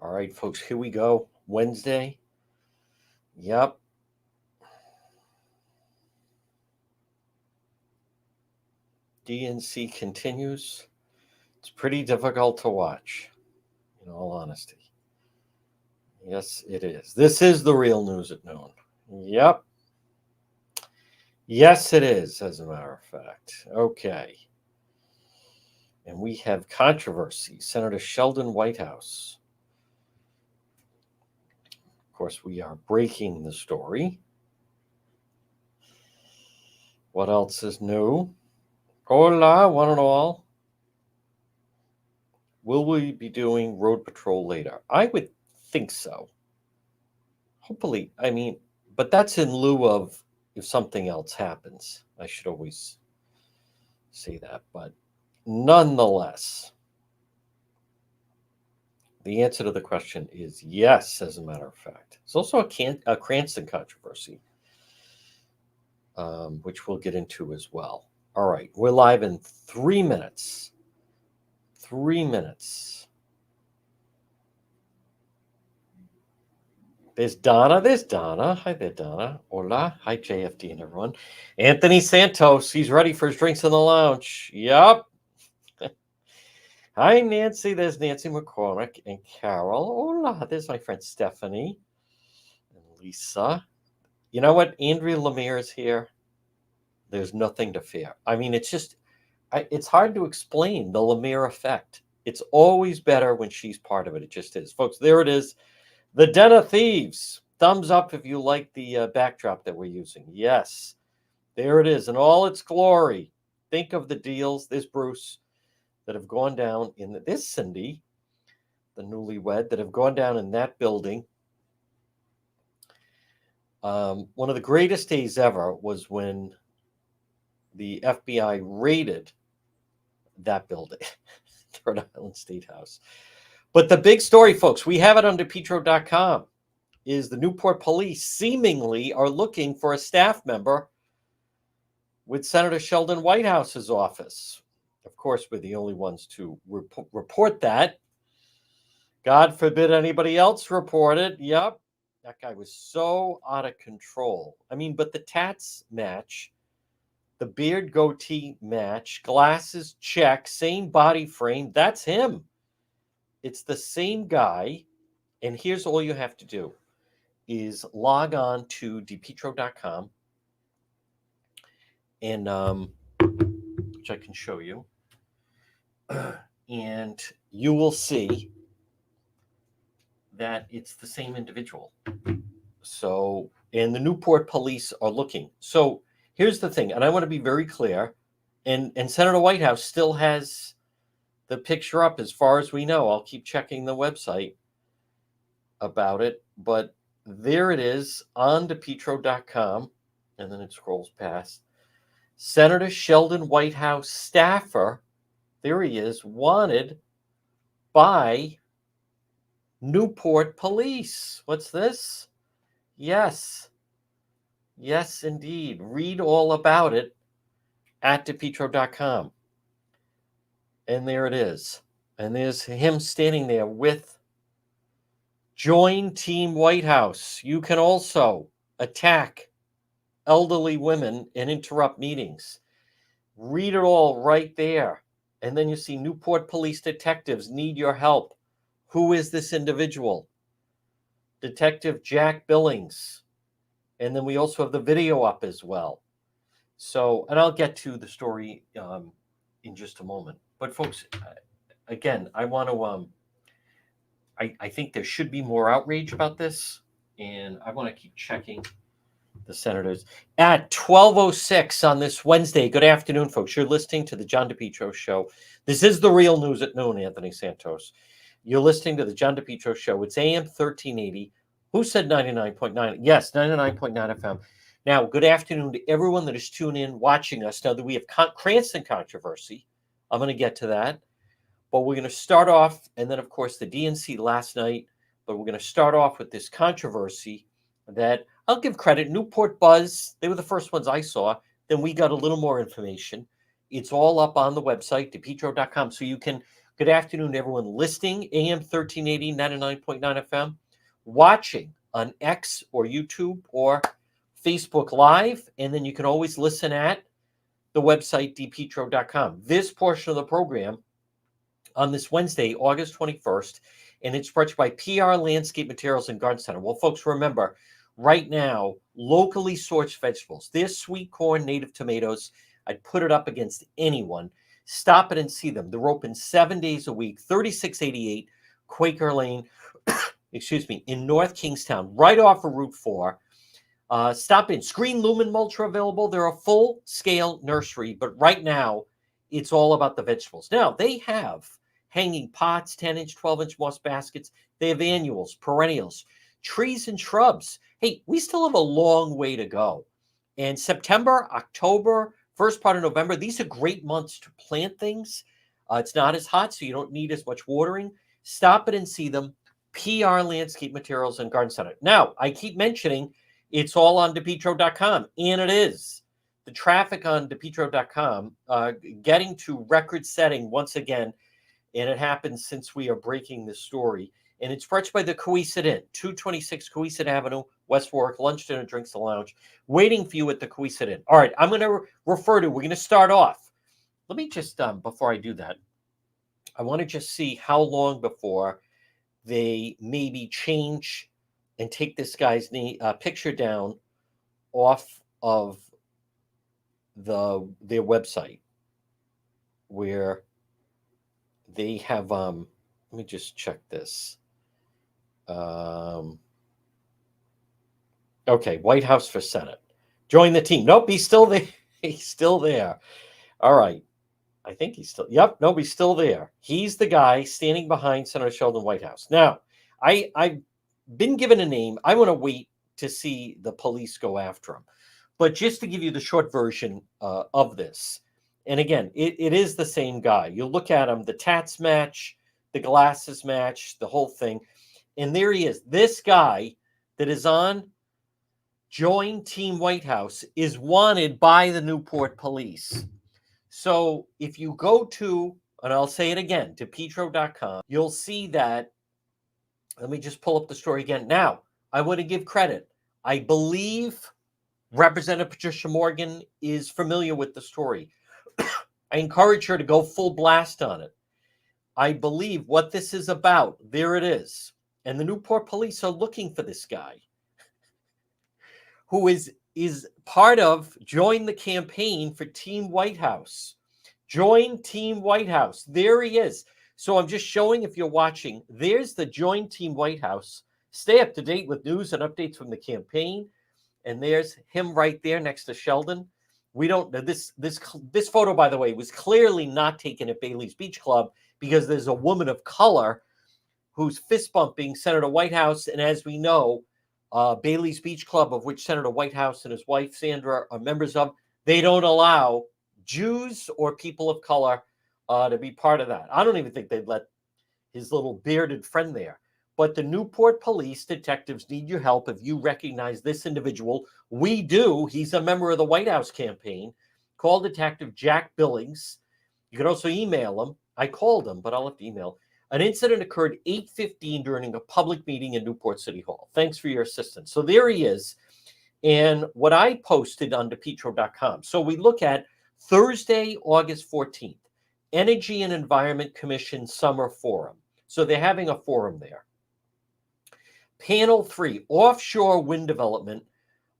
All right, folks, here we go. Wednesday. Yep. DNC continues. It's pretty difficult to watch, in all honesty. Yes, it is. This is the real news at noon. Yep. Yes, it is, as a matter of fact. Okay. And we have controversy. Senator Sheldon Whitehouse. Of course, we are breaking the story. What else is new? Hola, one and all. Will we be doing road patrol later? I would think so. Hopefully, but that's in lieu of if something else happens. I should always say that. But nonetheless, the answer to the question is yes, as a matter of fact. It's also a Cranston controversy, which we'll get into as well. All right, we're live in 3 minutes. 3 minutes. There's Donna. Hi there, Donna. Hola. Hi, JFD and everyone. Anthony Santos. He's ready for his drinks in the lounge. Yup. Hi, Nancy. There's Nancy McCormick and Carol. Hola. There's my friend Stephanie and Lisa. You know what? Andrea Lemire is here. There's nothing to fear. It's hard to explain the Lemire effect. It's always better when she's part of it. It just is. Folks, there it is. The Den of Thieves. Thumbs up if you like the backdrop that we're using. Yes, there it is in all its glory. Think of the deals, this Bruce, that have gone down in this Cindy, the newlywed, that have gone down in that building. One of the greatest days ever was when the FBI raided that building, Rhode Island State House. But the big story, folks, we have it on DePietro.com, is the Newport police seemingly are looking for a staff member with Senator Sheldon Whitehouse's office. Of course, we're the only ones to report that. God forbid anybody else report it. Yep, that guy was so out of control. But the tats match, the beard goatee match, glasses check, same body frame, that's him. It's the same guy, and here's all you have to do is log on to DePietro.com, and which I can show you, and you will see that it's the same individual. So, and the Newport police are looking. So here's the thing, and I want to be very clear, and Senator Whitehouse still has the picture up as far as we know. I'll keep checking the website about it, but there it is on DePietro.com, and then it scrolls past. Senator Sheldon Whitehouse staffer, there he is, wanted by Newport police. What's this? Yes, indeed. Read all about it at DePietro.com. And there it is. And there's him standing there with Join Team Whitehouse. You can also attack elderly women and interrupt meetings. Read it all right there. And then you see Newport police detectives need your help. Who is this individual? Detective Jack Billings. And then we also have the video up as well. So, and I'll get to the story in just a moment. But folks, again, I want to, I think there should be more outrage about this. And I want to keep checking the senators. At 12:06 on this Wednesday, good afternoon, folks. You're listening to the John DePietro Show. This is the real news at noon, Anthony Santos. You're listening to the John DePietro Show. It's AM 1380. Who said 99.9? Yes, 99.9 FM. Now, good afternoon to everyone that is tuning in, watching us. Now that we have Cranston controversy, I'm going to get to that. But we're going to start off, and then, of course, the DNC last night. But we're going to start off with this controversy that I'll give credit. Newport Buzz, they were the first ones I saw. Then we got a little more information. It's all up on the website, DePietro.com. So you can Good afternoon to everyone listening, AM 1380, 99.9 FM, watching on X or YouTube or Facebook Live, and then you can always listen at the website, dpetro.com. This portion of the program on this Wednesday, August 21st, and it's brought to you by PR Landscape Materials and Garden Center. Well, folks, remember, right now, locally sourced vegetables, there's sweet corn, native tomatoes. I'd put it up against anyone. Stop it and see them. They're open 7 days a week, 3688 Quaker Lane, in North Kingstown, right off of Route 4. Stop in. Screen lumen mulch are available. They're a full-scale nursery, but right now, it's all about the vegetables. Now, they have hanging pots, 10-inch, 12-inch moss baskets. They have annuals, perennials, trees and shrubs. Hey, we still have a long way to go. And September, October, first part of November, these are great months to plant things. It's not as hot, so you don't need as much watering. Stop it and see them. PR Landscape Materials and Garden Center. Now, I keep mentioning it's all on depetro.com, and it is. The traffic on depetro.com getting to record setting once again, and it happens since we are breaking this story. And it's brought to you by the Coesit Inn, 226 Coesit Avenue, West Warwick, lunch, dinner, drinks, the lounge, waiting for you at the Coesit Inn. All right, I'm going to we're going to start off. Let me just, before I do that, I want to just see how long before they maybe change and take this guy's picture down off of their website, where they have let me just check this. Okay, White House for Senate. Join the team. Nope, he's still there. He's still there. All right. I think he's still. Yep, no, he's still there. He's the guy standing behind Senator Sheldon Whitehouse. Now, I've been given a name. I want to wait to see the police go after him. But just to give you the short version of this, and again, it is the same guy. You look at him, the tats match, the glasses match, the whole thing. And there he is. This guy that is on Join Team Whitehouse is wanted by the Newport police. So if you go to, and I'll say it again, to depetro.com, you'll see that. Let me just pull up the story again. Now, I want to give credit. I believe Representative Patricia Morgan is familiar with the story. I encourage her to go full blast on it. I believe what this is about, there it is. And the Newport police are looking for this guy who is part of Join the Campaign for Team Whitehouse. Join Team Whitehouse. There he is. So I'm just showing, if you're watching, there's the Join Team Whitehouse. Stay up to date with news and updates from the campaign. And there's him right there next to Sheldon. We don't know this photo, by the way, was clearly not taken at Bailey's Beach Club, because there's a woman of color who's fist bumping Senator Whitehouse. And as we know, Bailey's Beach Club, of which Senator Whitehouse and his wife Sandra are members of, they don't allow Jews or people of color to be part of that. I don't even think they'd let his little bearded friend there. But the Newport police detectives need your help if you recognize this individual. We do. He's a member of the White House campaign. Call Detective Jack Billings. You can also email him. I called him, but I'll have to email. An incident occurred 8:15 during a public meeting in Newport City Hall. Thanks for your assistance. So there he is. And what I posted on depetro.com. So we look at Thursday, August 14th, Energy and Environment Commission Summer Forum. So they're having a forum there. Panel 3, offshore wind development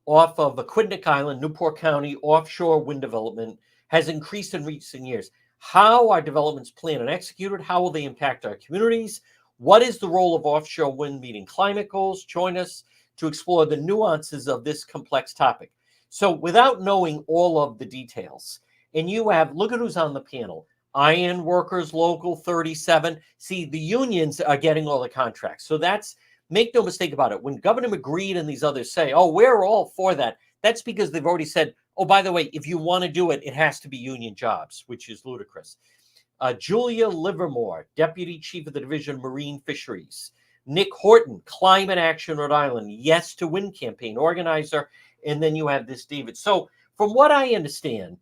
off of Aquidneck Island, Newport County, offshore wind development has increased in recent years. How are developments planned and executed? How will they impact our communities? What is the role of offshore wind meeting climate goals? Join us to explore the nuances of this complex topic. So without knowing all of the details, and you have, look at who's on the panel. Iron Workers Local 37. See, the unions are getting all the contracts. So that's, make no mistake about it. When Governor McGreed and these others say, oh, we're all for that, that's because they've already said, oh, by the way, if you want to do it, it has to be union jobs, which is ludicrous. Julia Livermore, Deputy Chief of the Division of Marine Fisheries. Nick Horton, Climate Action Rhode Island, Yes to Win campaign organizer. And then you have this David. So from what I understand,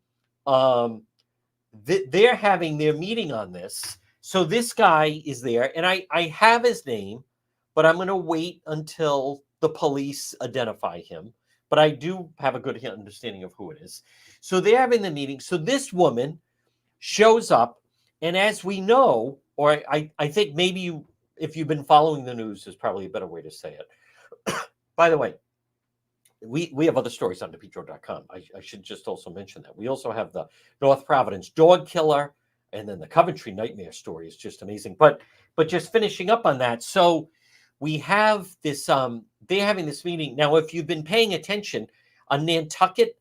they're having their meeting on this. So this guy is there, and I have his name, but I'm going to wait until the police identify him. But I do have a good understanding of who it is. So they're having the meeting. So this woman shows up, and as we know, or I think maybe you, if you've been following the news, is probably a better way to say it. By the way, we have other stories on depetro.com. I should just also mention that. We also have the North Providence dog killer, and then the Coventry nightmare story is just amazing. But just finishing up on that, so we have this they're having this meeting. Now, if you've been paying attention, on Nantucket,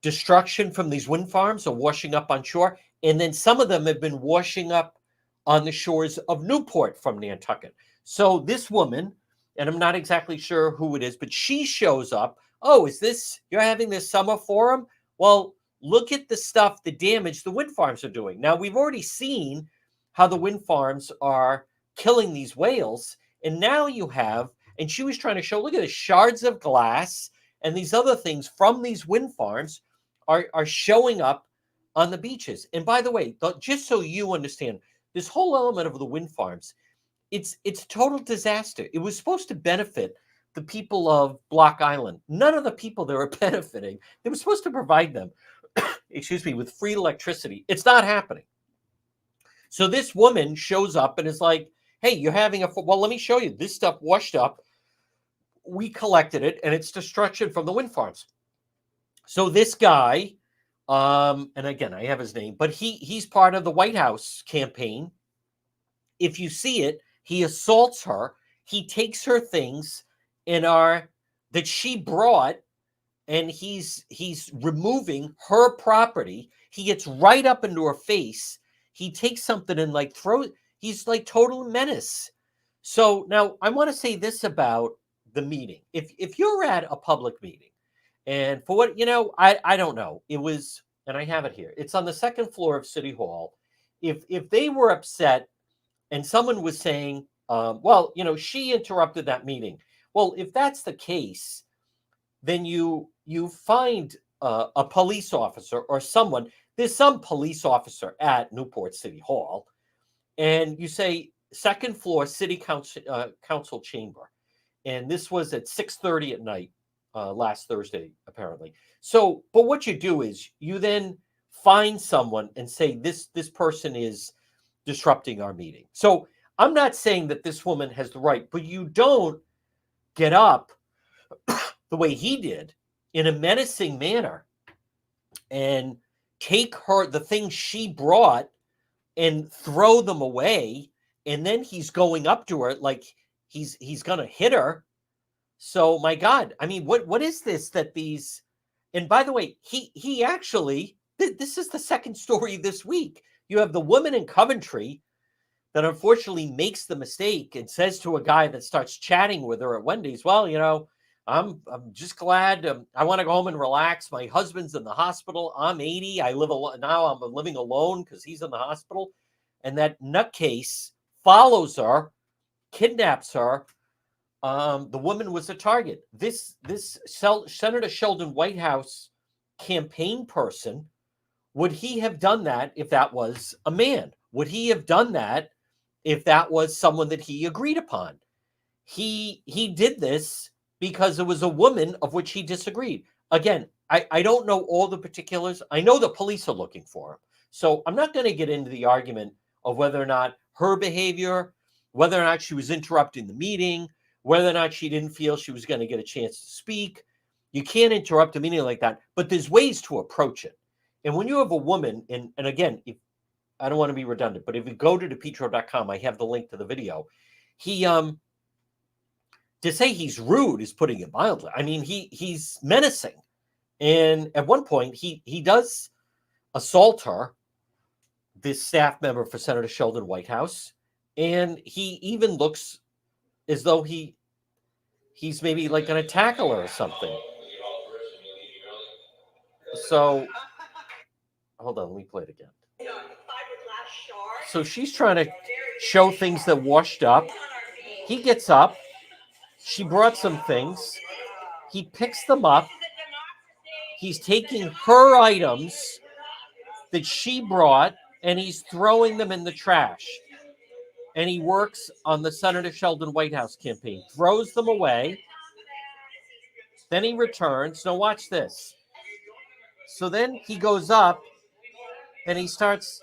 destruction from these wind farms are washing up on shore, and then some of them have been washing up on the shores of Newport from Nantucket. So this woman, and I'm not exactly sure who it is, but she shows up. Oh, is this, you're having this summer forum? Well, look at the stuff, the damage the wind farms are doing. Now, we've already seen how the wind farms are killing these whales. And now you have, and she was trying to show, look at the shards of glass and these other things from these wind farms are showing up on the beaches. And by the way, just so you understand, this whole element of the wind farms, it's total disaster. It was supposed to benefit the people of Block Island. None of the people that were benefiting, they were supposed to provide them, excuse me, with free electricity. It's not happening. So this woman shows up and is like, hey, you're having well, let me show you. This stuff washed up. We collected it, and it's destruction from the wind farms. So this guy, and again, I have his name, but he's part of the White House campaign. If you see it, he assaults her. He takes her things that she brought, and he's removing her property. He gets right up into her face. He takes something and like throws. He's like total menace. So now I want to say this about the meeting. If you're at a public meeting, and for what, I don't know. It was, and I have it here. It's on the second floor of City Hall. If they were upset and someone was saying, well, she interrupted that meeting. Well, if that's the case, then you find a police officer or someone. There's some police officer at Newport City Hall, and you say second floor City Council chamber, and this was at 6:30 at night. Last Thursday, apparently. So, but what you do is you then find someone and say, this person is disrupting our meeting. So I'm not saying that this woman has the right, but you don't get up the way he did in a menacing manner and take the things she brought and throw them away. And then he's going up to her like he's going to hit her. So, my God, I mean, what is this that these, and by the way, he actually, this is the second story this week. You have the woman in Coventry that unfortunately makes the mistake and says to a guy that starts chatting with her at Wendy's, well, I'm just glad I want to go home and relax. My husband's in the hospital. I'm 80. I live alone now. I'm living alone because he's in the hospital. And that nutcase follows her, kidnaps her. The woman was a target. This Senator Sheldon Whitehouse campaign person, would he have done that if that was a man? Would he have done that if that was someone that he agreed upon? He did this because it was a woman of which he disagreed. Again, I don't know all the particulars. I know the police are looking for him. So I'm not going to get into the argument of whether or not her behavior, whether or not she was interrupting the meeting, whether or not she didn't feel she was going to get a chance to speak. You can't interrupt a meeting like that, but there's ways to approach it. And when you have a woman, and again, if I don't want to be redundant, but if you go to depetro.com, I have the link to the video. He, to say he's rude is putting it mildly. I mean, he's menacing. And at one point, he does assault her, this staff member for Senator Sheldon Whitehouse. And he even looks as though he's maybe like going to tackle her or something. So, hold on, let me play it again. So she's trying to show things that washed up. He gets up. She brought some things. He picks them up. He's taking her items that she brought, and he's throwing them in the trash. and he works on the Senator Sheldon Whitehouse campaign, throws them away. Then he returns. Now, watch this. So then he goes up and he starts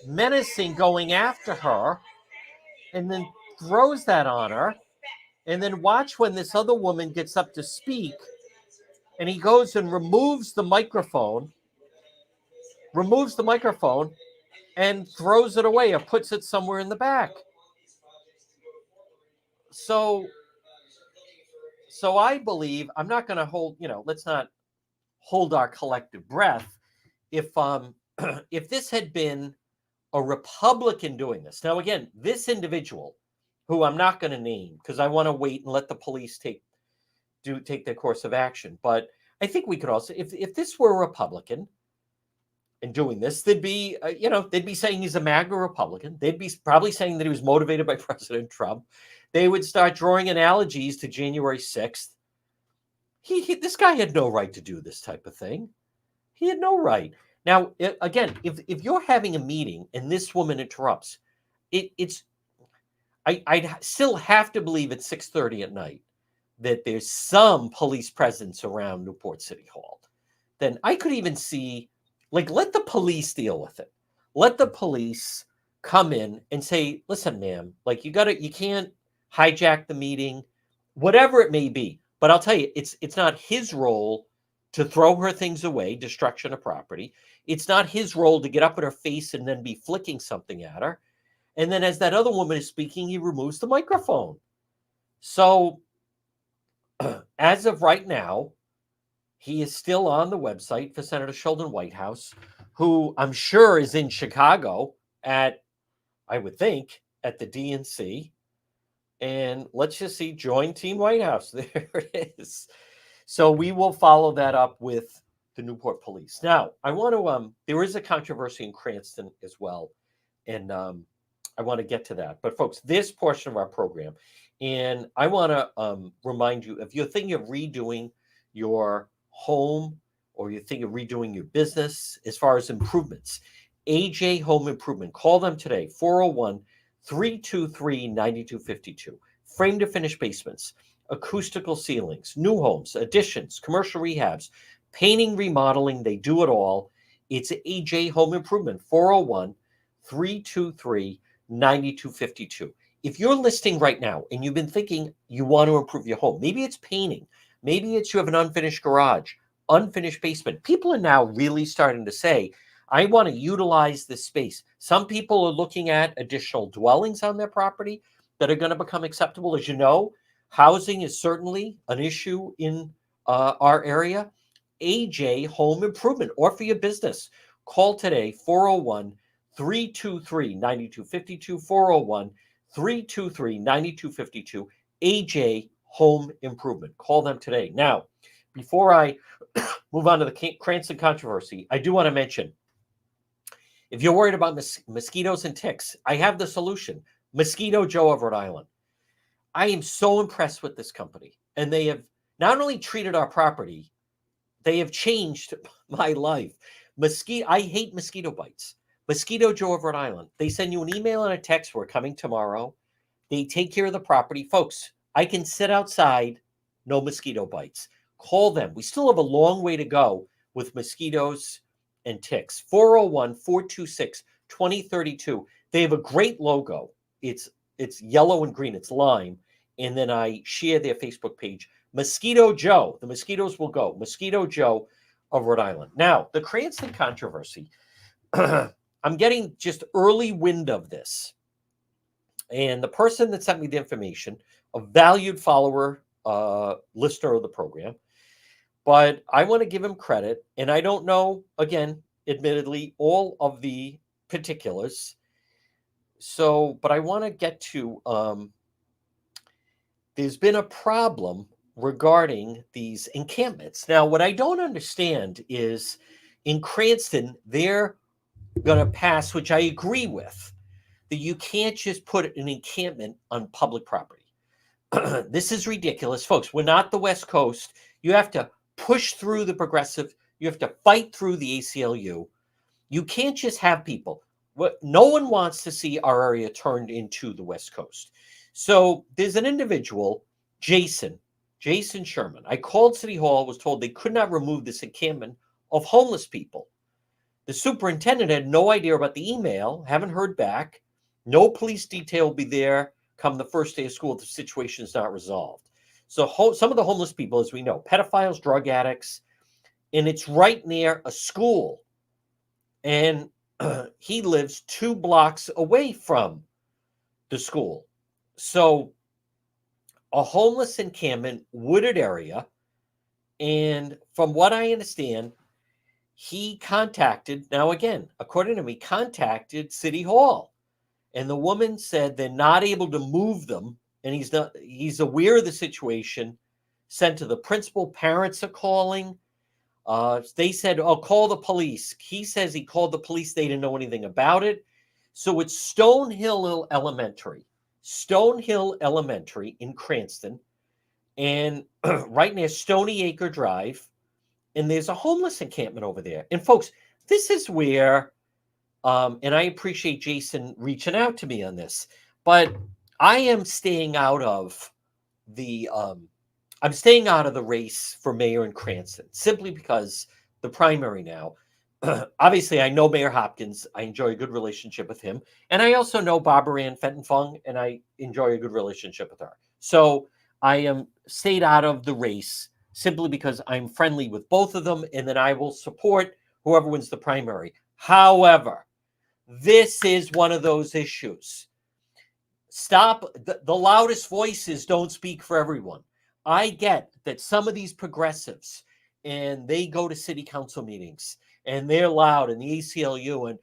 menacing, going after her, and then throws that on her. And then watch when this other woman gets up to speak, and he goes and removes the microphone, and throws it away or puts it somewhere in the back. So I believe, I'm not going to hold, let's not hold our collective breath. If if this had been a Republican doing this, now again, this individual, who I'm not going to name because I want to wait and let the police take their course of action, but I think we could also, if this were a Republican and doing this, they'd be they'd be saying he's a MAGA Republican. They'd be probably saying that he was motivated by President Trump. They would start drawing analogies to January 6th. This guy had no right to do this type of thing. He had no right. Now, again, if you're having a meeting and this woman interrupts, I'd still have to believe at 6:30 at night that there's some police presence around Newport City Hall. Then I could even see, let the police deal with it. Let the police come in and say, listen, ma'am, you can't hijack the meeting, whatever it may be. But I'll tell you, it's not his role to throw her things away, destruction of property. It's not his role to get up in her face and then be flicking something at her. And then as that other woman is speaking, he removes the microphone. So as of right now, he is still on the website for Senator Sheldon Whitehouse, who I'm sure is in Chicago I would think, at the DNC. And let's just see, join Team Whitehouse. There it is. So we will follow that up with the Newport Police. Now, I want to, there is a controversy in Cranston as well. And I want to get to that. But folks, this portion of our program, and I want to remind you, if you're thinking of redoing your home or you're thinking of redoing your business as far as improvements, AJ Home Improvement, call them today, 401-323-9252. Frame to finish basements, acoustical ceilings, new homes, additions, commercial rehabs, painting, remodeling, they do it all. It's AJ Home Improvement, 401-323-9252. If you're listening right now and you've been thinking you want to improve your home, maybe it's painting, maybe it's you have an unfinished garage, unfinished basement. People are now really starting to say, I want to utilize this space. Some people are looking at additional dwellings on their property that are going to become acceptable. As you know, housing is certainly an issue in our area. AJ Home Improvement, or for your business, call today, 401-323-9252, 401-323-9252, AJ Home Improvement. Call them today. Now, before I move on to the Cranston controversy, I do want to mention, if you're worried about mosquitoes and ticks, I have the solution. Mosquito Joe of Rhode Island. I am so impressed with this company. And they have not only treated our property, they have changed my life. I hate mosquito bites. Mosquito Joe of Rhode Island. They send you an email and a text, we're coming tomorrow. They take care of the property. Folks, I can sit outside, no mosquito bites. Call them. We still have a long way to go with mosquitoes and ticks. 401-426-2032. They have a great logo. It's yellow and green. It's lime. And then I share their Facebook page. Mosquito Joe. The mosquitoes will go. Mosquito Joe of Rhode Island. Now, the Cranston controversy. I'm getting just early wind of this. And the person that sent me the information, a valued follower, listener of the program, but I want to give him credit. And I don't know, again, admittedly, all of the particulars. So, but I want to get to, there's been a problem regarding these encampments. Now, what I don't understand is in Cranston, they're going to pass, which I agree with, that you can't just put an encampment on public property. This is ridiculous, folks. We're not the West Coast. You have to push through the progressive. You have to fight through the ACLU. You can't just have people no one wants to see our area turned into the West Coast. So there's an individual, Jason Sherman. I called City Hall, was told they could not remove this encampment of homeless people. The superintendent had no idea about the email, haven't heard back. No police detail will be there come the first day of school if the situation is not resolved. So some of the homeless people, as we know, pedophiles, drug addicts, and it's right near a school. And he lives 2 blocks away from the school. So a homeless encampment, wooded area. And from what I understand, he contacted, now again, according to me, contacted City Hall. And the woman said they're not able to move them. And he's aware of the situation, sent to the principal. Parents are calling. They said, "Oh, call the police." He says he called the police. They didn't know anything about it. So it's Stonehill Elementary in Cranston, and right near Stony Acre Drive. And there's a homeless encampment over there. And folks, this is where, and I appreciate Jason reaching out to me on this, but I am staying out of the race for mayor in Cranston simply because the primary now. Obviously, I know Mayor Hopkins. I enjoy a good relationship with him. And I also know Barbara Ann Fenton-Fung, and I enjoy a good relationship with her. So I am stayed out of the race simply because I'm friendly with both of them, and then I will support whoever wins the primary. However, this is one of those issues. Stop. The loudest voices don't speak for everyone. I get that some of these progressives, and they go to city council meetings, and they're loud in the ACLU, and,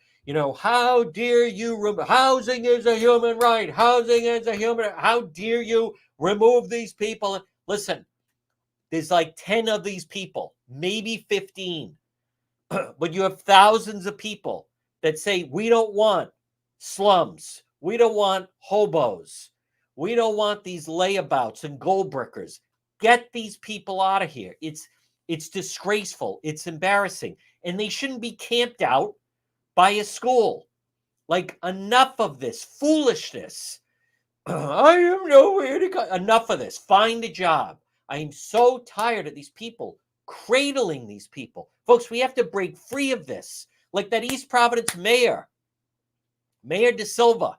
how dare you, housing is a human right, housing is a human right, how dare you remove these people? Listen, there's like 10 of these people, maybe 15, but you have thousands of people that say, we don't want slums, we don't want hobos, we don't want these layabouts and gold brickers. Get these people out of here. It's disgraceful. It's embarrassing. And they shouldn't be camped out by a school. Like, enough of this foolishness. I have nowhere to go. Enough of this. Find a job. I am so tired of these people cradling these people. Folks, we have to break free of this. Like that East Providence mayor, Mayor De Silva.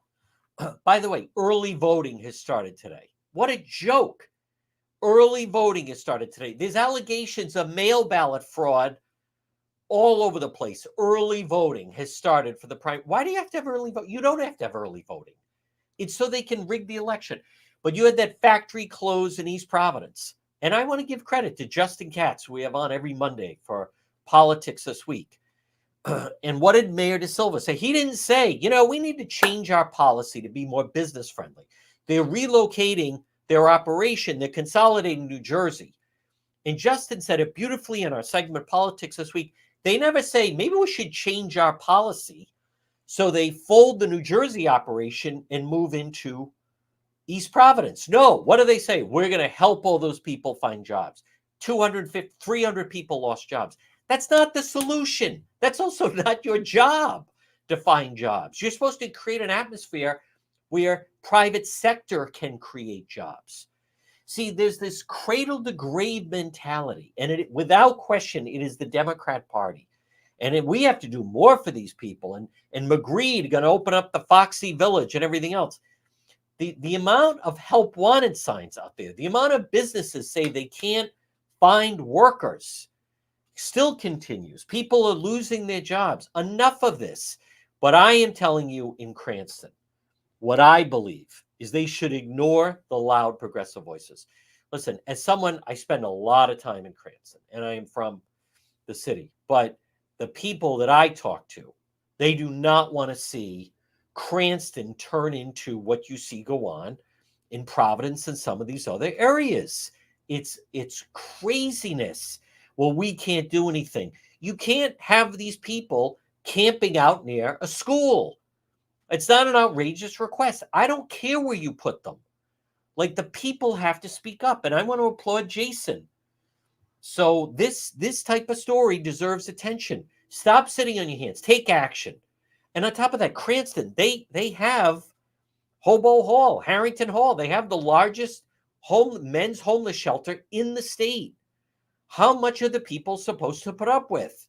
By the way, early voting has started today. What a joke. Early voting has started today. There's allegations of mail ballot fraud all over the place. Early voting has started for the prime. Why do you have to have early vote? You don't have to have early voting. It's so they can rig the election. But you had that factory close in East Providence. And I want to give credit to Justin Katz, who we have on every Monday for Politics This Week. And what did Mayor De Silva say? He didn't say, we need to change our policy to be more business friendly. They're relocating their operation. They're consolidating New Jersey. And Justin said it beautifully in our segment Politics This Week. They never say, maybe we should change our policy. So they fold the New Jersey operation and move into East Providence. No, what do they say? We're going to help all those people find jobs. 250, 300 people lost jobs. That's not the solution. That's also not your job to find jobs. You're supposed to create an atmosphere where private sector can create jobs. See, there's this cradle to grave mentality, and without question, it is the Democrat Party. And we have to do more for these people. And McGreed going to open up the Foxy Village and everything else. The amount of help wanted signs out there, the amount of businesses say they can't find workers still continues. People are losing their jobs. Enough of this. But I am telling you in Cranston, what I believe is they should ignore the loud progressive voices. Listen, as someone, I spend a lot of time in Cranston, and I am from the city, but the people that I talk to, they do not want to see Cranston turn into what you see go on in Providence and some of these other areas. It's craziness. Well, we can't do anything. You can't have these people camping out near a school. It's not an outrageous request. I don't care where you put them. Like, the people have to speak up, and I want to applaud Jason. So this type of story deserves attention. Stop sitting on your hands. Take action. And on top of that, Cranston, they have Hobo Hall, Harrington Hall. They have the largest men's homeless shelter in the state. How much are the people supposed to put up with?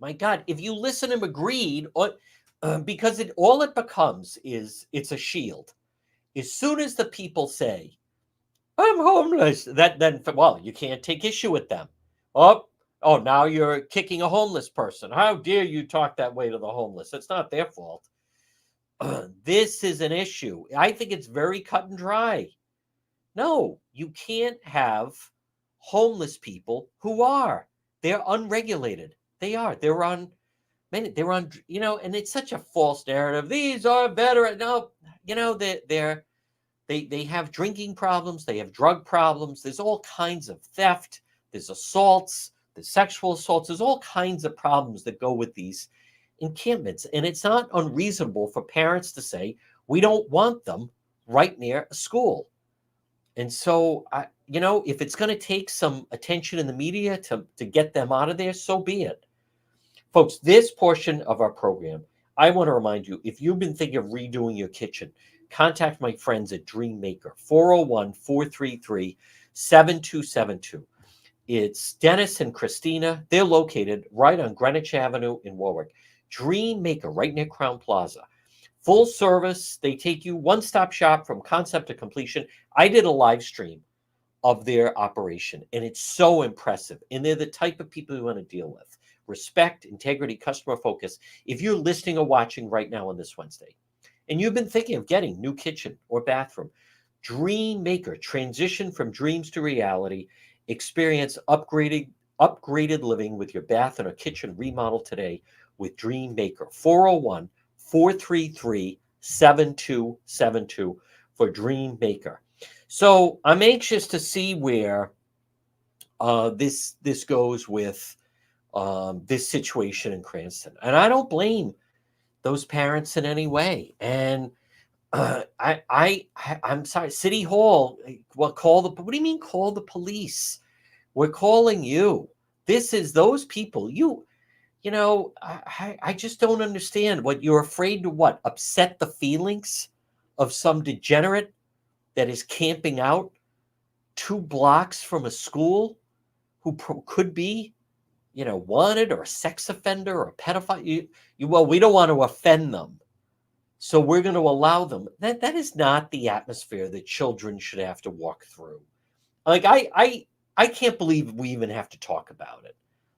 My God, if you listen and agreed, because all it becomes is it's a shield. As soon as the people say, I'm homeless, then well, you can't take issue with them. Oh, now you're kicking a homeless person. How dare you talk that way to the homeless? It's not their fault. This is an issue. I think it's very cut and dry. No, you can't have homeless people they're unregulated. They're on, and it's such a false narrative. These are veterans. No, they have drinking problems. They have drug problems. There's all kinds of theft. There's assaults. There's sexual assaults. There's all kinds of problems that go with these encampments. And it's not unreasonable for parents to say, we don't want them right near a school. And so, if it's going to take some attention in the media to get them out of there, so be it. Folks, this portion of our program, I want to remind you, if you've been thinking of redoing your kitchen, contact my friends at Dream Maker, 401-433-7272. It's Dennis and Christina. They're located right on Greenwich Avenue in Warwick. Dream Maker, right near Crown Plaza. Full service. They take you one-stop shop from concept to completion. I did a live stream of their operation, and it's so impressive. And they're the type of people you want to deal with. Respect, integrity, customer focus. If you're listening or watching right now on this Wednesday, and you've been thinking of getting new kitchen or bathroom, Dream Maker, transition from dreams to reality. Experience upgraded living with your bath and a kitchen remodel today with Dream Maker. 401-433-7272 for Dream Maker. So I'm anxious to see where this goes with this situation in Cranston. And I don't blame those parents in any way. And I'm sorry, City Hall, what do you mean call the police? We're calling you. This is those people. I just don't understand what you're afraid to upset the feelings of some degenerate that is camping out 2 blocks from a school who could be, wanted or a sex offender or a pedophile. Well, we don't want to offend them, so we're going to allow them. That is not the atmosphere that children should have to walk through. Like I can't believe we even have to talk about it.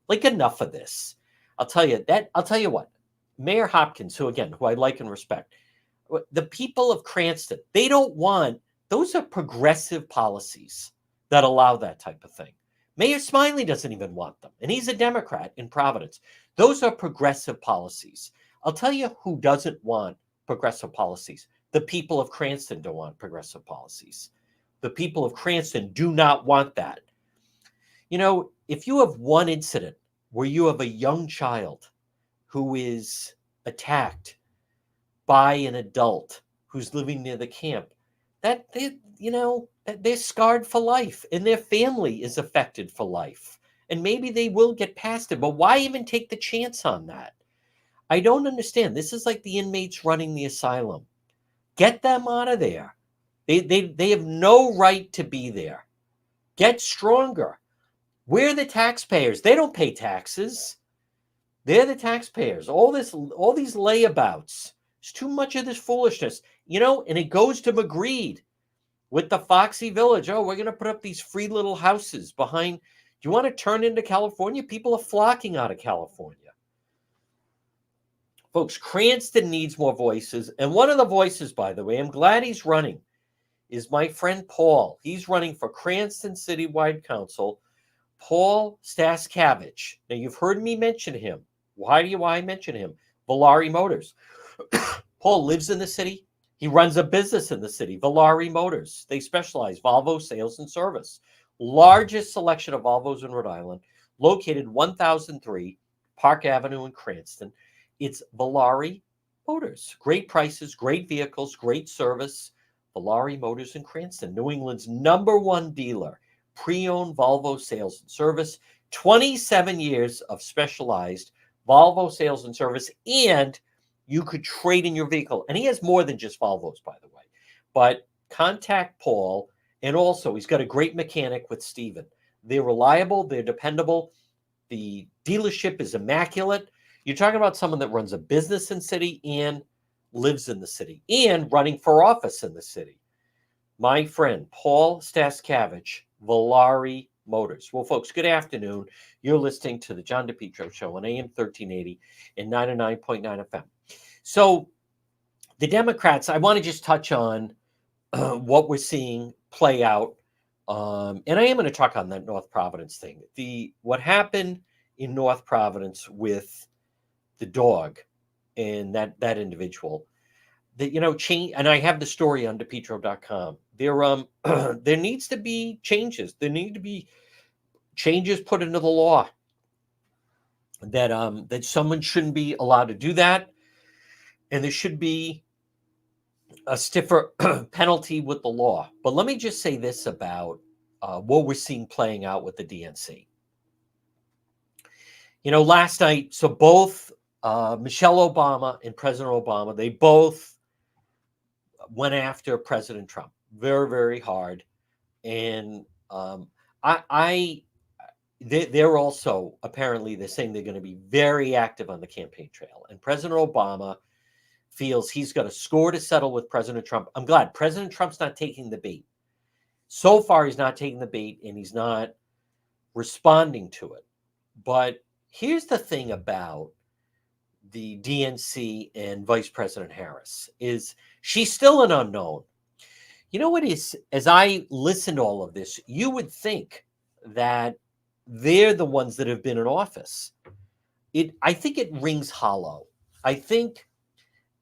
Like, enough of this. I'll tell you what. Mayor Hopkins, who I like and respect, the people of Cranston, they don't want. Those are progressive policies that allow that type of thing. Mayor Smiley doesn't even want them, and he's a Democrat in Providence. Those are progressive policies. I'll tell you who doesn't want progressive policies. The people of Cranston don't want progressive policies. The people of Cranston do not want that. If you have one incident where you have a young child who is attacked by an adult who's living near the camp, they're scarred for life, and their family is affected for life. And maybe they will get past it, but why even take the chance on that? I don't understand. This is like the inmates running the asylum. Get them out of there. They have no right to be there. Get stronger. We're the taxpayers. They don't pay taxes. They're the taxpayers. All these layabouts. There's too much of this foolishness. And it goes to McGreed with the Foxy Village. Oh, we're going to put up these free little houses behind. Do you want to turn into California? People are flocking out of California. Folks, Cranston needs more voices. And one of the voices, by the way, I'm glad he's running, is my friend Paul. He's running for Cranston Citywide Council. Paul Staskavich. Now, you've heard me mention him. Why I mention him? Valari Motors. Paul lives in the city. He runs a business in the city, Valari Motors. They specialize Volvo sales and service. Largest selection of Volvos in Rhode Island, located 1003 Park Avenue in Cranston. It's Valari Motors. Great prices, great vehicles, great service. Valari Motors in Cranston, New England's #1 dealer. Pre-owned Volvo sales and service, 27 years of specialized Volvo sales and service, and you could trade in your vehicle. And he has more than just Volvos, by the way. But contact Paul, and also he's got a great mechanic with Steven. They're reliable, they're dependable. The dealership is immaculate. You're talking about someone that runs a business in the city and lives in the city and running for office in the city. My friend, Paul Staskevich, Valari Motors. Well, folks, good afternoon. You're listening to the John DePietro Show on AM 1380 and 99.9 FM. So the Democrats, I want to just touch on what we're seeing play out. And I am going to talk on that North Providence thing. What happened in North Providence with the dog and that individual, that change. And I have the story on DePietro.com. There needs to be changes. There need to be changes put into the law that someone shouldn't be allowed to do that, and there should be a stiffer penalty with the law. But let me just say this about what we're seeing playing out with the DNC. Last night, so both Michelle Obama and President Obama, they both went after President Trump very, very hard. And they're also, apparently, they're saying they're going to be very active on the campaign trail. And President Obama feels he's got a score to settle with President Trump. I'm glad President Trump's not taking the bait. So far, he's not taking the bait, and he's not responding to it. But here's the thing about the DNC and Vice President Harris is she's still an unknown. You know what is, as I listen to all of this, you would think that they're the ones that have been in office. I think it rings hollow. I think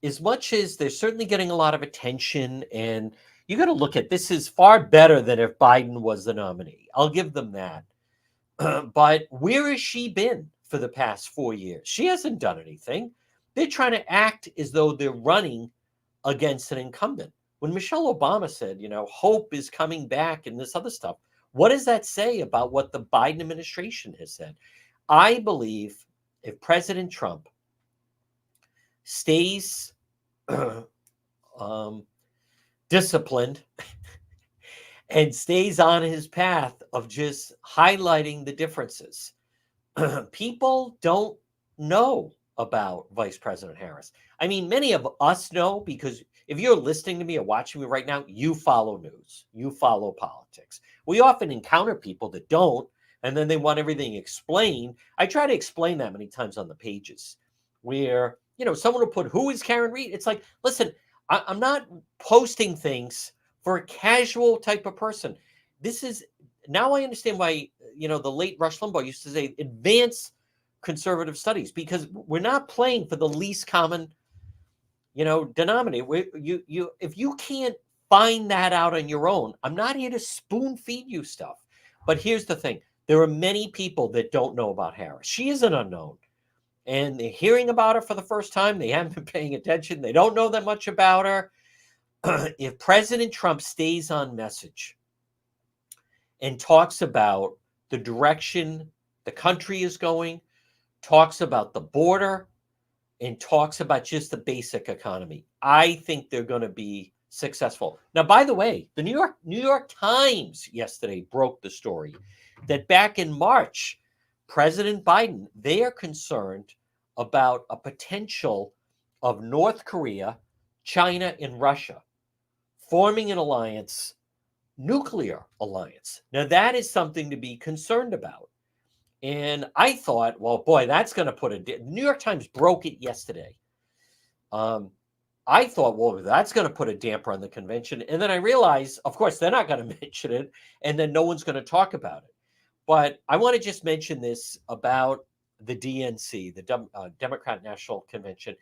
as much as they're certainly getting a lot of attention, and you got to look at this is far better than if Biden was the nominee. I'll give them that. But where has she been for the past 4 years? She hasn't done anything. They're trying to act as though they're running against an incumbent. When Michelle Obama said, hope is coming back and this other stuff, what does that say about what the Biden administration has said? I believe if President Trump stays disciplined and stays on his path of just highlighting the differences, people don't know about Vice President Harris. I mean, many of us know, because if you're listening to me or watching me right now, you follow news, you follow politics. We often encounter people that don't, and then they want everything explained. I try to explain that many times on the pages where, someone will put, who is Karen Reed? It's like, listen, I'm not posting things for a casual type of person. This is, now I understand why, the late Rush Limbaugh used to say advanced conservative studies, because we're not playing for the least common, denominator. If you can't find that out on your own, I'm not here to spoon feed you stuff. But here's the thing. There are many people that don't know about Harris. She is an unknown. And they're hearing about her for the first time. They haven't been paying attention. They don't know that much about her. If President Trump stays on message and talks about the direction the country is going, talks about the border, and talks about just the basic economy, I think they're going to be successful. Now, by the way, the New York Times yesterday broke the story that back in March, President Biden, they are concerned about a potential of North Korea, China, and Russia forming an alliance, nuclear alliance. Now, that is something to be concerned about. And I thought, well, boy, that's going to put New York Times broke it yesterday. I thought, well, that's going to put a damper on the convention. And then I realized, of course, they're not going to mention it, and then no one's going to talk about it. But I want to just mention this about the DNC, the Democrat National Convention.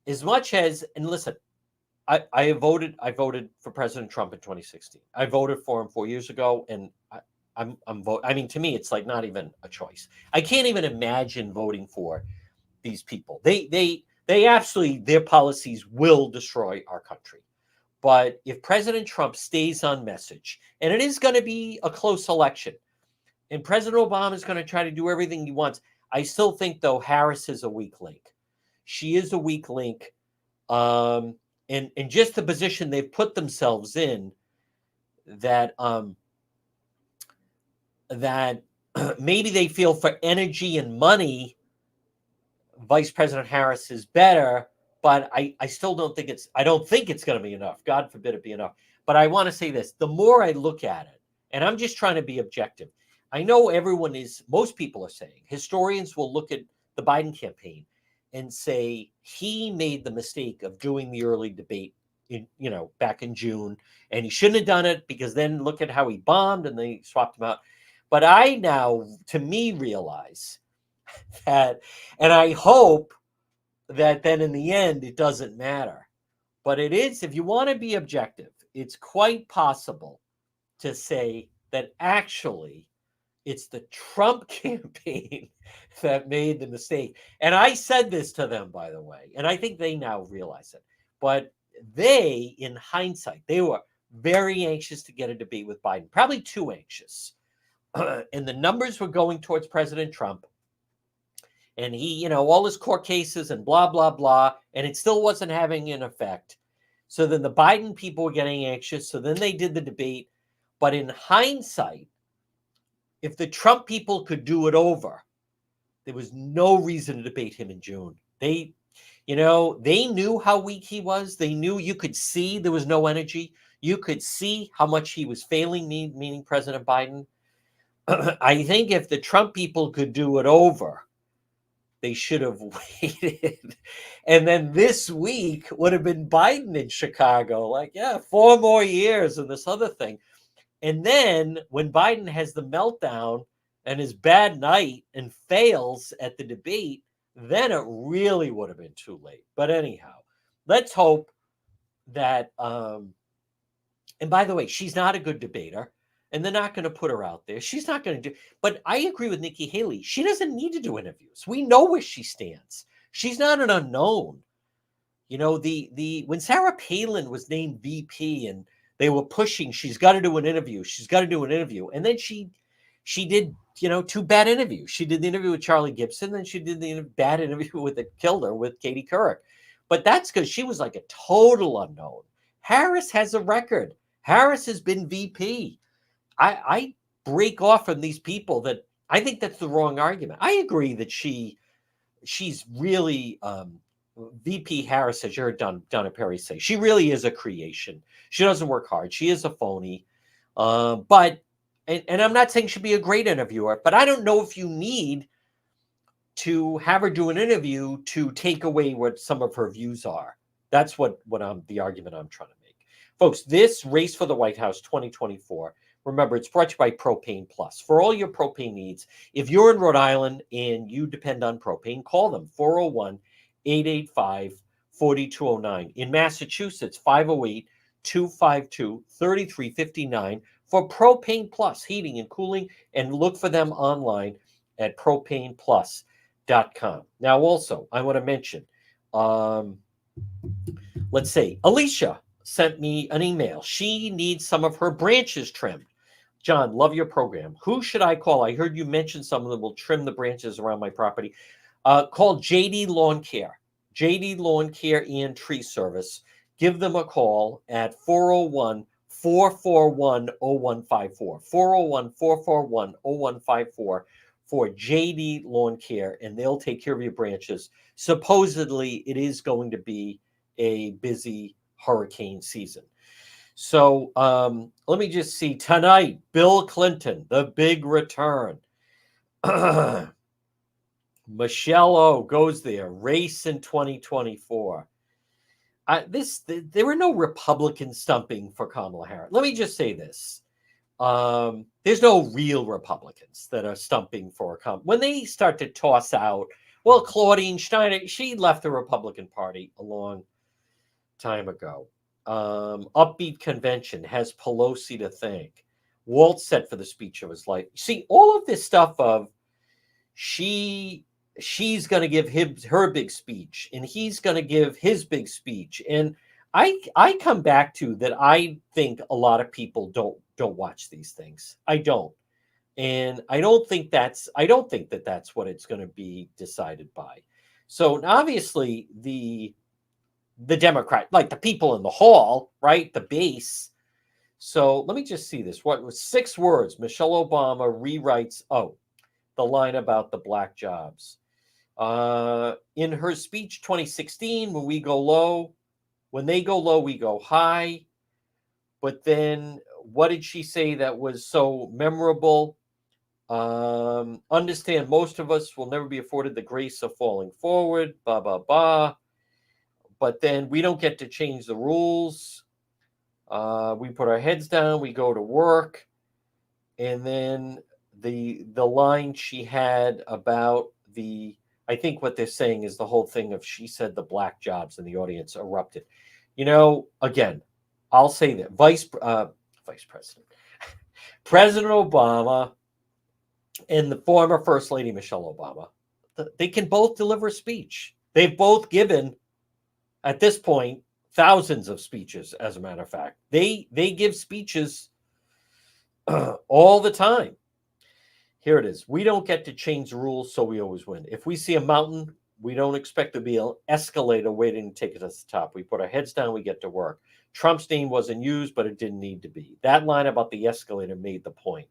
As much as, and listen, I voted for President Trump in 2016. I voted for him 4 years ago, and I'm voting. I mean, to me, it's like not even a choice. I can't even imagine voting for these people. They absolutely, their policies will destroy our country. But if President Trump stays on message, and it is going to be a close election, and President Obama is going to try to do everything he wants, I still think, though, Harris is a weak link. She is a weak link. And just the position they've put themselves in, that that maybe they feel for energy and money, Vice President Harris is better, but I still don't think I don't think it's going to be enough. God forbid it be enough. But I want to say this, the more I look at it, and I'm just trying to be objective. I know most people are saying, historians will look at the Biden campaign and say he made the mistake of doing the early debate back in June, and he shouldn't have done it, because then look at how he bombed and they swapped him out. But I now, to me, realize that, and I hope that then in the end it doesn't matter. But it is, if you want to be objective, it's quite possible to say that actually it's the Trump campaign that made the mistake. And I said this to them, by the way, and I think they now realize it. But they, in hindsight, they were very anxious to get a debate with Biden, probably too anxious. And the numbers were going towards President Trump. And he, all his court cases and blah, blah, blah, and it still wasn't having an effect. So then the Biden people were getting anxious. So then they did the debate. But in hindsight, if the Trump people could do it over, there was no reason to debate him in June. They knew how weak he was. They knew, you could see there was no energy. You could see how much he was failing, meaning President Biden. I think if the Trump people could do it over, they should have waited. And then this week would have been Biden in Chicago. 4 more years and this other thing. And then when Biden has the meltdown and his bad night and fails at the debate, then it really would have been too late. But anyhow, let's hope that, and by the way, she's not a good debater, and they're not going to put her out there. She's not going to do, but I agree with Nikki Haley. She doesn't need to do interviews. We know where she stands. She's not an unknown. When Sarah Palin was named VP and they were pushing, she's got to do an interview. She's got to do an interview. And then she did, 2 bad interviews. She did the interview with Charlie Gibson, then she did the bad interview with with Katie Couric. But that's because she was like a total unknown. Harris has a record. Harris has been VP. I break off from these people that I think that's the wrong argument. I agree that she's really VP Harris, as you heard Donna Perry say, she really is a creation. She doesn't work hard. She is a phony. But I'm not saying she'd be a great interviewer, but I don't know if you need to have her do an interview to take away what some of her views are. That's the argument I'm trying to make. Folks, this Race for the White House 2024, remember, it's brought to you by Propane Plus. For all your propane needs, if you're in Rhode Island and you depend on propane, call them 401-885-4209. In Massachusetts, 508-252-3359 for Propane Plus heating and cooling, and look for them online at propaneplus.com. Now, also, I want to mention, let's say Alicia sent me an email. She needs some of her branches trimmed. John, love your program. Who should I call? I heard you mention someone that will trim the branches around my property. Call JD Lawn Care. JD Lawn Care and Tree Service. Give them a call at 401-441-0154. 401-441-0154 for JD Lawn Care, and they'll take care of your branches. Supposedly, it is going to be a busy hurricane season. So let me just see. Tonight, Bill Clinton, the big return. Michelle O goes there. Race in 2024. There were no Republican stumping for Kamala Harris. Let me just say this. There's no real Republicans that are stumping for Kamala. When they start to toss out, well, Claudine Steiner, she left the Republican Party a long time ago. Upbeat convention, has Pelosi to thank. Walt set for the speech of his life. See, all of this stuff of she's going to give her big speech, and he's going to give his big speech. And I come back to that. I think a lot of people don't watch these things. I don't. And I don't think that that's what it's going to be decided by. So obviously the Democrat, like the people in the hall, right? The base. So let me just see this. What was 6 words? Michelle Obama rewrites, the line about the black jobs. In her speech 2016, when they go low, we go high. But then what did she say that was so memorable? Understand most of us will never be afforded the grace of falling forward, blah, blah, blah. But then we don't get to change the rules. We put our heads down, we go to work. And then the line she had about I think what they're saying is the whole thing of she said the black jobs, and the audience erupted. Again, I'll say that Vice President, President Obama and the former First Lady Michelle Obama, they can both deliver a speech. They've both given, at this point, thousands of speeches. As a matter of fact, they give speeches all the time. Here it is. We don't get to change the rules, so we always win. If we see a mountain, we don't expect to be an escalator waiting to take us to the top. We put our heads down, we get to work. Trump's name wasn't used, but it didn't need to be. That line about the escalator made the point.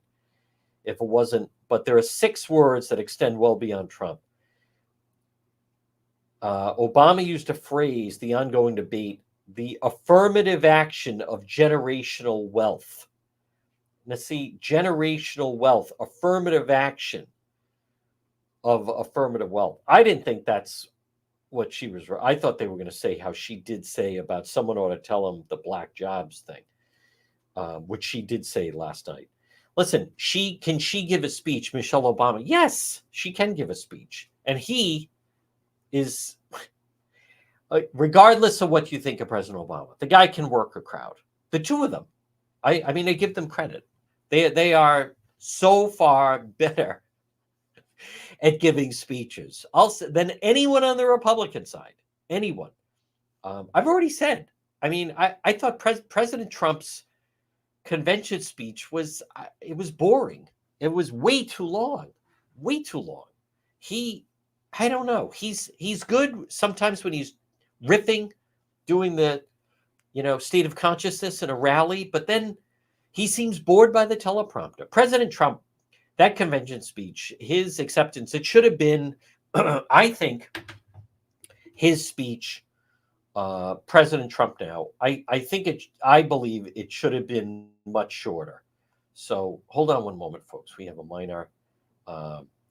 If it wasn't, but there are 6 words that extend well beyond Trump. Obama used a phrase, the ongoing debate, the affirmative action of generational wealth. Now, see, generational wealth, affirmative action of affirmative wealth. I didn't think that's what she was. I thought they were going to say how she did say about someone ought to tell them the black jobs thing, which she did say last night. Listen, can she give a speech, Michelle Obama? Yes, she can give a speech. And he is, regardless of what you think of President Obama, the guy can work a crowd. The two of them, I mean, I give them credit. They are so far better at giving speeches than anyone on the Republican side. Anyone. I've already said. I mean, I thought President Trump's convention speech was boring. It was way too long. Way too long. I don't know. He's good sometimes when he's riffing, doing the state of consciousness in a rally, but then he seems bored by the teleprompter. President Trump, that convention speech, his acceptance, it should have been, I think, his speech, President Trump now, I believe it should have been much shorter. So hold on one moment, folks. We have a minor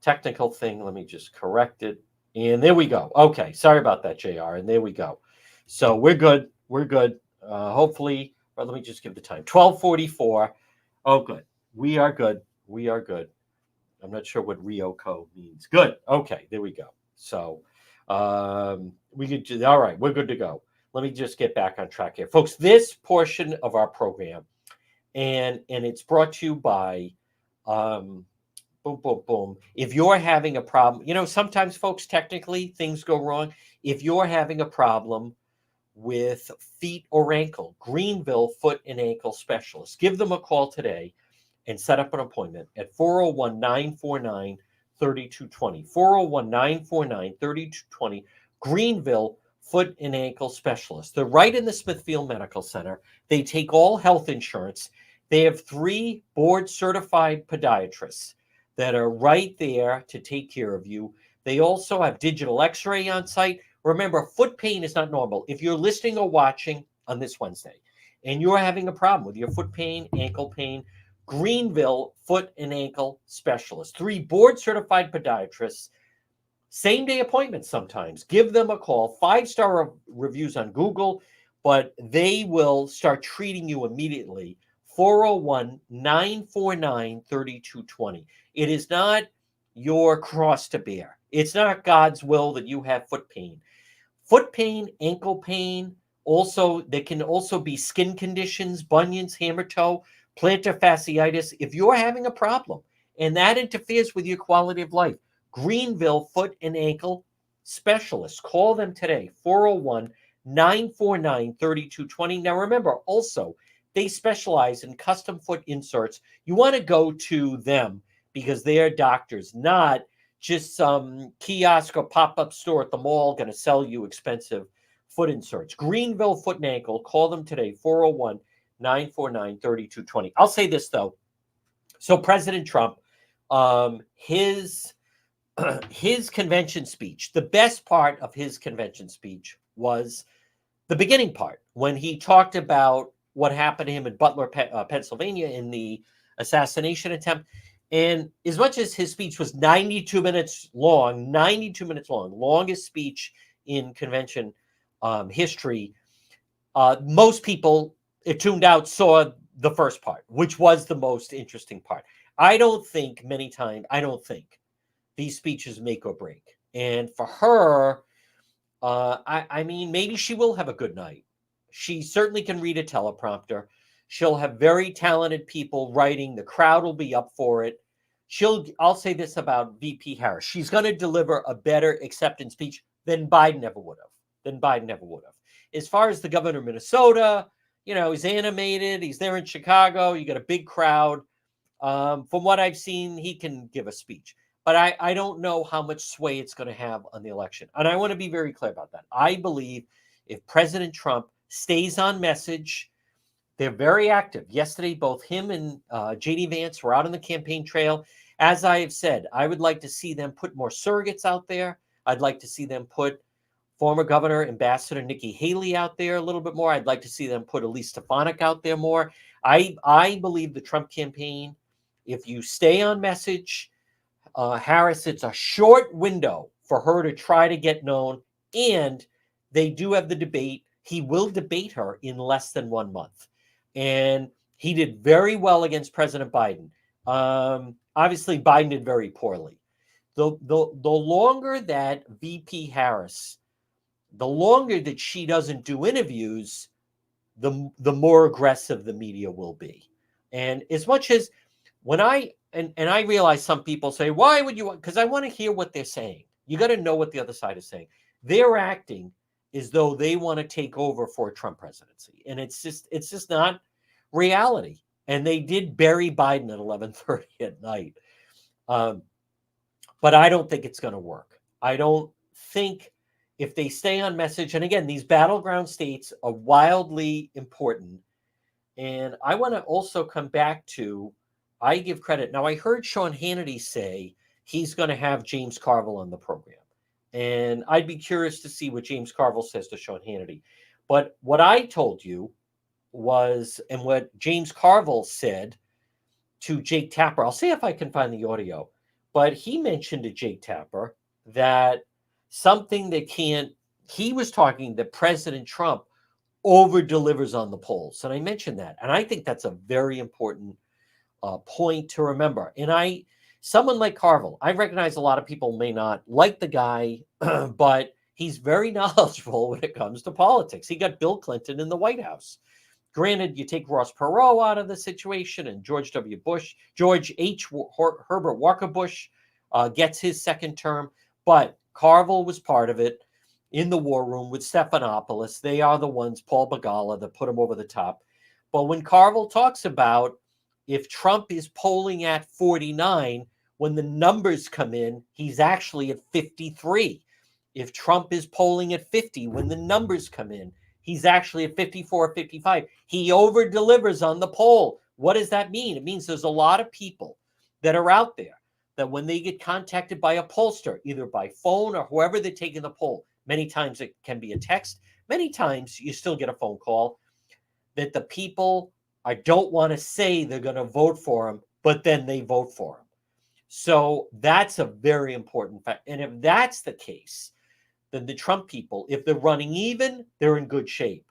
technical thing. Let me just correct it. And there we go. Okay. Sorry about that, JR. And there we go. So we're good. We're good. Hopefully, let me just give the time. 12:44. Oh, good. We are good. We are good. I'm not sure what Ryoko means. Good. Okay. There we go. So we could. All right. We're good to go. Let me just get back on track here, folks. This portion of our program, and it's brought to you by boom, boom, boom. If you're having a problem, sometimes, folks, technically things go wrong. If you're having a problem with feet or ankle, Greenville Foot and Ankle Specialist, give them a call today and set up an appointment at 401-949-3220. 401-949-3220. Greenville Foot and Ankle Specialist. They're right in the Smithfield Medical Center. They take all health insurance. They have 3 board-certified podiatrists that are right there to take care of you. They also have digital x-ray on site. Remember, foot pain is not normal. If you're listening or watching on this Wednesday and you're having a problem with your foot pain, ankle pain, Greenville Foot and Ankle Specialist. 3 board-certified podiatrists. Same-day appointments sometimes. Give them a call. 5-star reviews on Google, but they will start treating you immediately. 401-949-3220. It is not your cross to bear. It's not God's will that you have foot pain. Foot pain, ankle pain, also, there can also be skin conditions, bunions, hammer toe, plantar fasciitis. If you're having a problem and that interferes with your quality of life, Greenville Foot and Ankle Specialist. Call them today, 401-949-3220. Now, remember, also, they specialize in custom foot inserts. You want to go to them because they're doctors, not just some kiosk or pop-up store at the mall going to sell you expensive foot inserts. Greenville Foot and Ankle. Call them today, 401-949-3220. I'll say this, though. So President Trump, his convention speech, the best part of his convention speech was the beginning part, when he talked about what happened to him in Butler, Pennsylvania, in the assassination attempt. And as much as his speech was 92 minutes long, longest speech in convention history, most people, it tuned out, saw the first part, which was the most interesting part. I don't think these speeches make or break. And for her, I mean, maybe she will have a good night. She certainly can read a teleprompter. She'll have very talented people writing. The crowd will be up for it. I'll say this about VP Harris. She's going to deliver a better acceptance speech than Biden ever would have. As far as the governor of Minnesota, he's animated. He's there in Chicago. You got a big crowd. From what I've seen, he can give a speech. But I don't know how much sway it's going to have on the election. And I want to be very clear about that. I believe if President Trump stays on message, they're very active. Yesterday, both him and J.D. Vance were out on the campaign trail. As I have said, I would like to see them put more surrogates out there. I'd like to see them put former Governor Ambassador Nikki Haley out there a little bit more. I'd like to see them put Elise Stefanik out there more. I believe the Trump campaign, if you stay on message, Harris, it's a short window for her to try to get known. And they do have the debate. He will debate her in less than 1 month. And he did very well against President Biden. Obviously, Biden did very poorly. The longer that VP Harris, the longer that she doesn't do interviews, the more aggressive the media will be. And as much as when I realize some people say, why would you want? Because I want to hear what they're saying. You got to know what the other side is saying. They're acting as though they want to take over for a Trump presidency. And it's just not reality. And they did bury Biden at 11:30 at night. But I don't think it's going to work. I don't think if they stay on message, and again, these battleground states are wildly important. And I want to also come back to, I give credit. Now, I heard Sean Hannity say he's going to have James Carville on the program. And I'd be curious to see what James Carville says to Sean Hannity. But what I told you was, and what James Carville said to Jake Tapper, I'll see if I can find the audio, but he mentioned to Jake Tapper that something that he was talking that President Trump over delivers on the polls. And I mentioned that. And I think that's a very important point to remember. And someone like Carville, I recognize a lot of people may not like the guy, but he's very knowledgeable when it comes to politics. He got Bill Clinton in the White House. Granted, you take Ross Perot out of the situation and George H. Herbert Walker Bush gets his second term, but Carville was part of it in the war room with Stephanopoulos. They are the ones, Paul Begala, that put him over the top. But when Carville talks about if Trump is polling at 49, when the numbers come in, he's actually at 53. If Trump is polling at 50, when the numbers come in, he's actually at 54, 55. He over delivers on the poll. What does that mean? It means there's a lot of people that are out there that when they get contacted by a pollster, either by phone or whoever they're taking the poll, many times it can be a text, many times you still get a phone call, that the people don't want to say they're going to vote for him, but then they vote for him. So that's a very important fact. And if that's the case, then the Trump people, if they're running even, they're in good shape.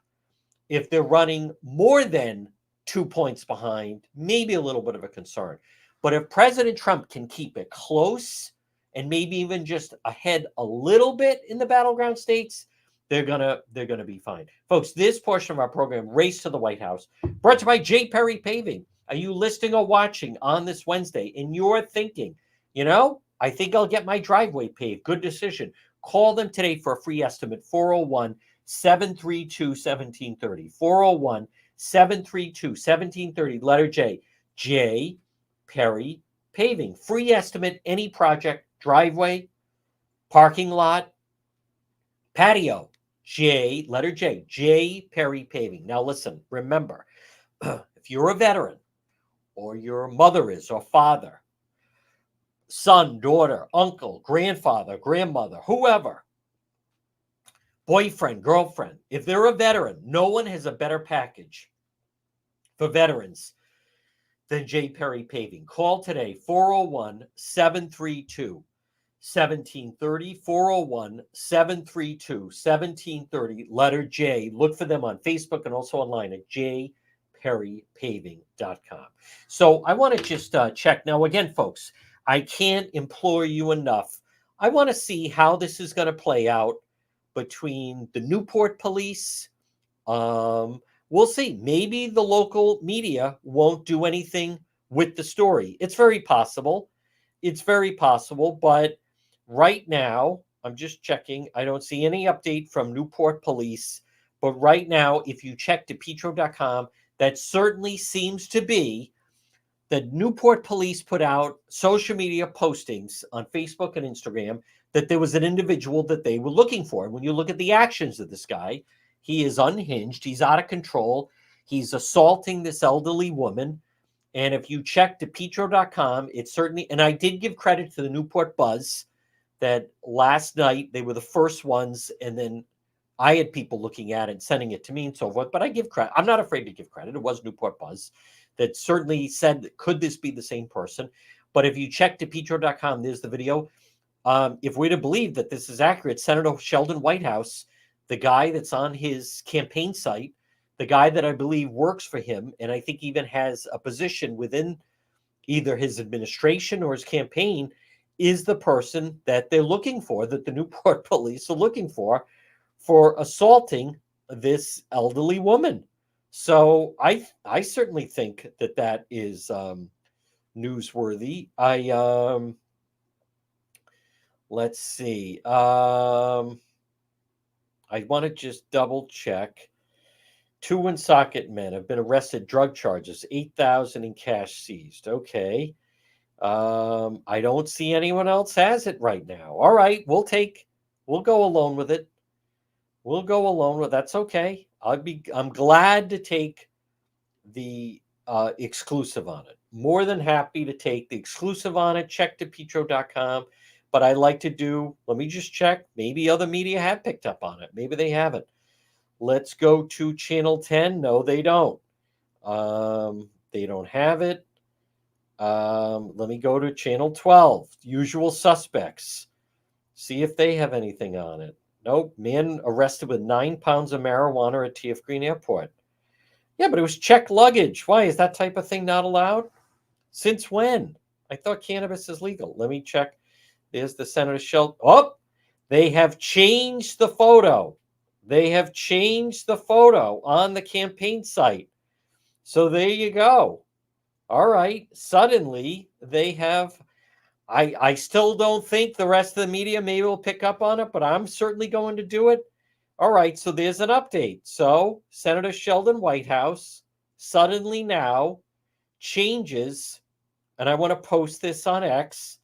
If they're running more than 2 points behind, maybe a little bit of a concern. But if President Trump can keep it close and maybe even just ahead a little bit in the battleground states, they're gonna be fine. Folks, this portion of our program, Race to the White House, brought to you by J. Perry Paving. Are you listening or watching on this Wednesday and you're thinking, I think I'll get my driveway paved. Good decision. Call them today for a free estimate, 401-732-1730. 401-732-1730, letter J. J. Perry Paving. Free estimate, any project, driveway, parking lot, patio. Letter J, Perry Paving. Now listen, remember, if you're a veteran, or your mother is, or father, son, daughter, uncle, grandfather, grandmother, whoever, boyfriend, girlfriend, if they're a veteran, no one has a better package for veterans than J. Perry Paving. Call today, 401-732-1730, 401-732-1730, letter J. Look for them on Facebook and also online at jperrypaving.com. So I want to just check. Now, again, folks, I can't implore you enough. I want to see how this is going to play out between the Newport police. We'll see. Maybe the local media won't do anything with the story. It's very possible. But right now, I'm just checking. I don't see any update from Newport police. But right now, if you check DePietro.com, that certainly seems to be that Newport police put out social media postings on Facebook and Instagram that there was an individual that they were looking for. And when you look at the actions of this guy, he is unhinged. He's out of control. He's assaulting this elderly woman. And if you check DePietro.com, it's certainly, and I did give credit to the Newport Buzz that last night they were the first ones. And then I had people looking at it and sending it to me and so forth. But I give credit. I'm not afraid to give credit. It was Newport Buzz that certainly said, could this be the same person? But if you check DePietro.com, there's the video. If we're to believe that this is accurate, Senator Sheldon Whitehouse, the guy that's on his campaign site, the guy that I believe works for him, and I think even has a position within either his administration or his campaign, is the person that they're looking for, that the Newport police are looking for assaulting this elderly woman. So I certainly think that is newsworthy. Let's see. I want to just double check. 2 Woonsocket men have been arrested, drug charges, $8,000 in cash seized. Okay. I don't see anyone else has it right now. All right, we'll go alone with it. That's okay. I'm glad to take the exclusive on it. More than happy to take the exclusive on it. Check DePietro.com. But I like to let me just check. Maybe other media have picked up on it. Maybe they haven't. Let's go to Channel 10. No, they don't. They don't have it. Let me go to Channel 12. Usual Suspects. See if they have anything on it. Nope. Man arrested with 9 pounds of marijuana at TF Green Airport. Yeah, but it was checked luggage. Why is that type of thing not allowed? Since when? I thought cannabis is legal. Let me check. There's the Senator Sheldon. Oh, they have changed the photo. On the campaign site. So there you go. All right. Suddenly they have. I still don't think the rest of the media maybe will pick up on it, but I'm certainly going to do it. All right. So there's an update. So Senator Sheldon Whitehouse suddenly now changes, and I want to post this on X.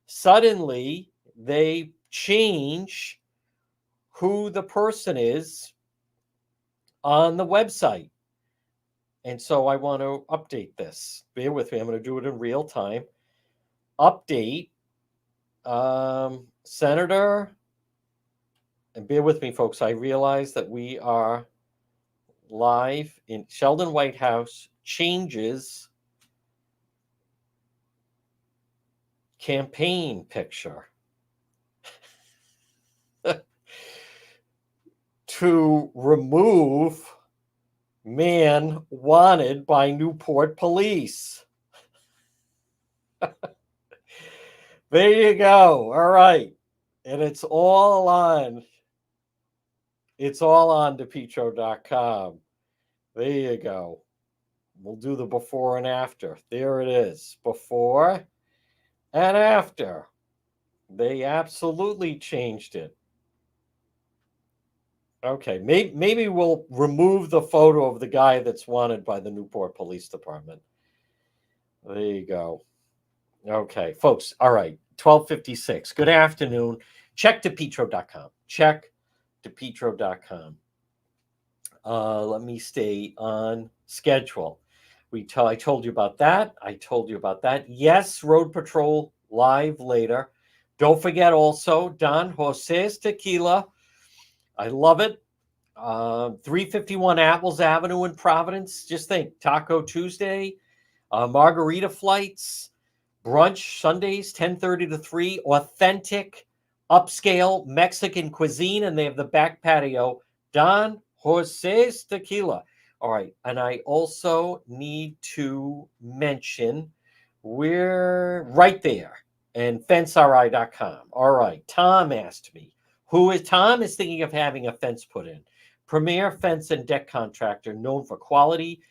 Suddenly they change who the person is on the website. And so I want to update this. Bear with me. I'm going to do it in real time. Update Senator, and bear with me, folks. I realize that we are live in Sheldon Whitehouse changes campaign picture to remove man wanted by Newport police. There you go. All right. And it's all on DePietro.com. There you go. We'll do the before and after. There it is. Before and after. They absolutely changed it. Okay, maybe we'll remove the photo of the guy that's wanted by the Newport Police Department. There you go. Okay, folks. All right, 12:56. Good afternoon. Check DePietro.com. Check DePietro.com. Let me stay on schedule. I told you about that. I told you about that. Yes, Road Patrol live later. Don't forget also Don Jose's Tequila. I love it. 351 Apples Avenue in Providence. Just think, Taco Tuesday, margarita flights, brunch Sundays 10:30 to 3, authentic upscale Mexican cuisine, and they have the back patio. Don Jose's Tequila. All right, and I also need to mention we're right there and fenceRI.com. All right, Tom asked me, Tom is thinking of having a fence put in. Premier fence and deck contractor known for quality.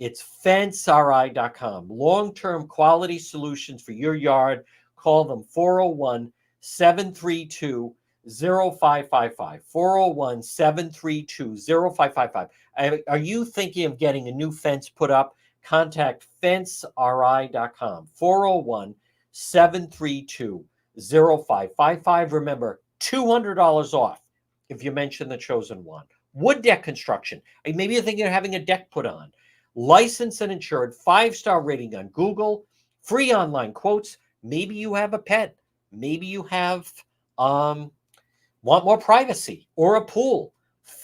It's fenceRI.com. Long-term quality solutions for your yard. Call them 401-732-0555. 401-732-0555. Are you thinking of getting a new fence put up? Contact fenceRI.com. 401-732-0555. Remember, $200 off if you mention the chosen one. Wood deck construction. Maybe you're thinking of having a deck put on. Licensed and insured, 5-star rating on Google, free online quotes. Maybe you have a pet. Maybe you have want more privacy or a pool.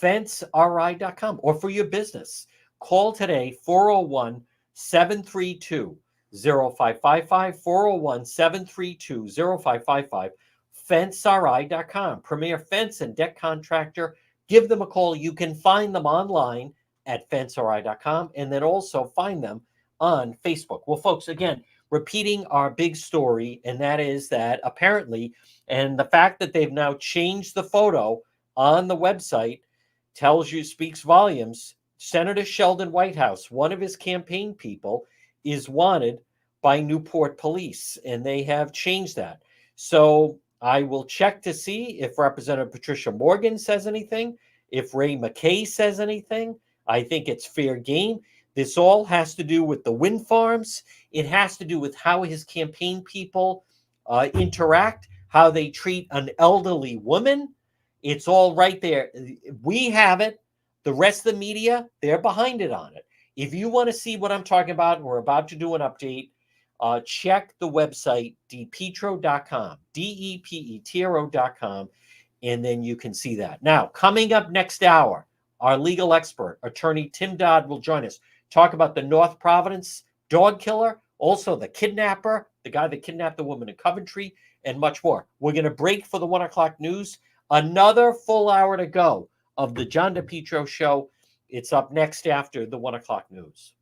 FenceRI.com, or for your business. Call today, 401-732-0555, 401-732-0555, FenceRI.com, premier fence and deck contractor. Give them a call. You can find them online at fenceRI.com, and then also find them on Facebook. Well, folks, again, repeating our big story, and that is that apparently, and the fact that they've now changed the photo on the website speaks volumes. Senator Sheldon Whitehouse, one of his campaign people, is wanted by Newport police, and they have changed that. So I will check to see if Representative Patricia Morgan says anything, if Ray McKay says anything. I think it's fair game. This all has to do with the wind farms. It has to do with how his campaign people interact, how they treat an elderly woman. It's all right there. We have it. The rest of the media, they're behind it on it. If you want to see what I'm talking about, we're about to do an update. Check the website, depetro.com, DEPETRO.com, and then you can see that. Now, coming up next hour, our legal expert, attorney Tim Dodd, will join us. Talk about the North Providence dog killer, also the kidnapper, the guy that kidnapped the woman in Coventry, and much more. We're going to break for the 1 o'clock news. Another full hour to go of the John DePietro Show. It's up next after the 1 o'clock news.